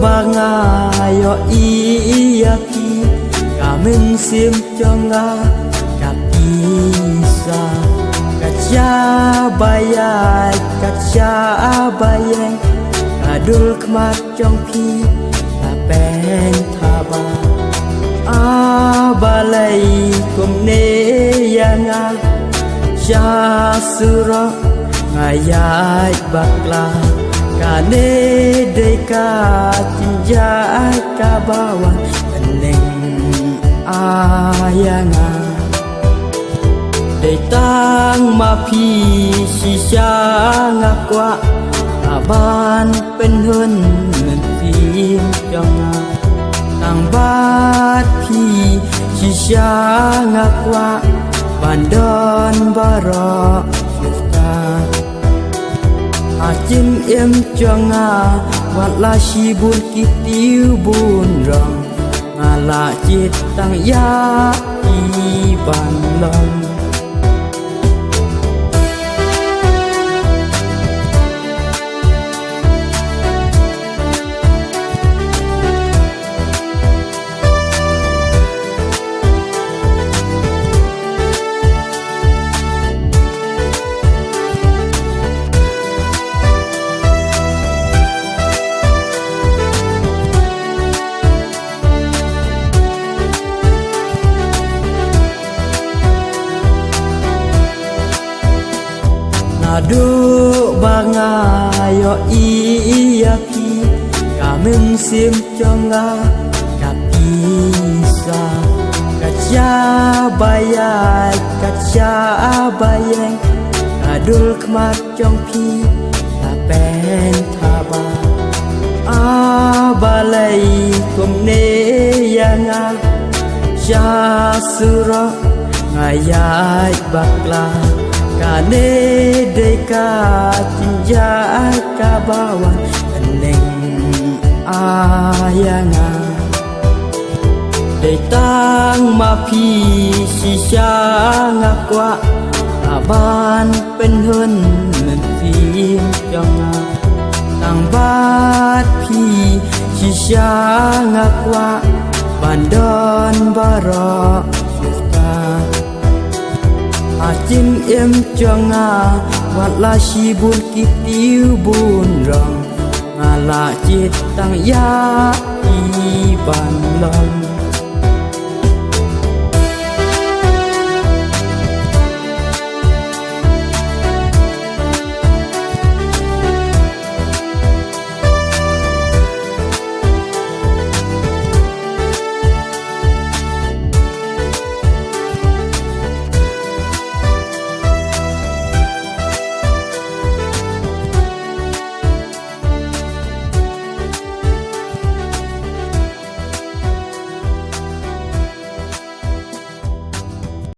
bangayo iya ki kamen sim jonga kapisa kaca bayai kaca bayeng kadul kemat jong pi tapen thaba abalai kumne yanga jasura ngayai bakla kane deka tinjai kabawa peneng ayanga Detang mapi sisa ngakwa aban penhun mentim jonga tang bat pi sisa ngakwa bandon barok yusta Ajim em jonga watla shibun kitiu bun rong ngala jit tang ya iban long Adu bangayo iya ki kamen sim jonga kapisa kaca bayai kaca bayeng kadul kemat jong pi tapen thaba abalai kumne yanga jasura ngayai bakla kane deka tinjai kabawa peneng ayanga Detang mapi sisa ngakwa aban penhun mentim jonga tang bat pi sisa ngakwa bandon barok Ajim em jonga watla shibun kitiu bun rong ngala jit tang ya iban long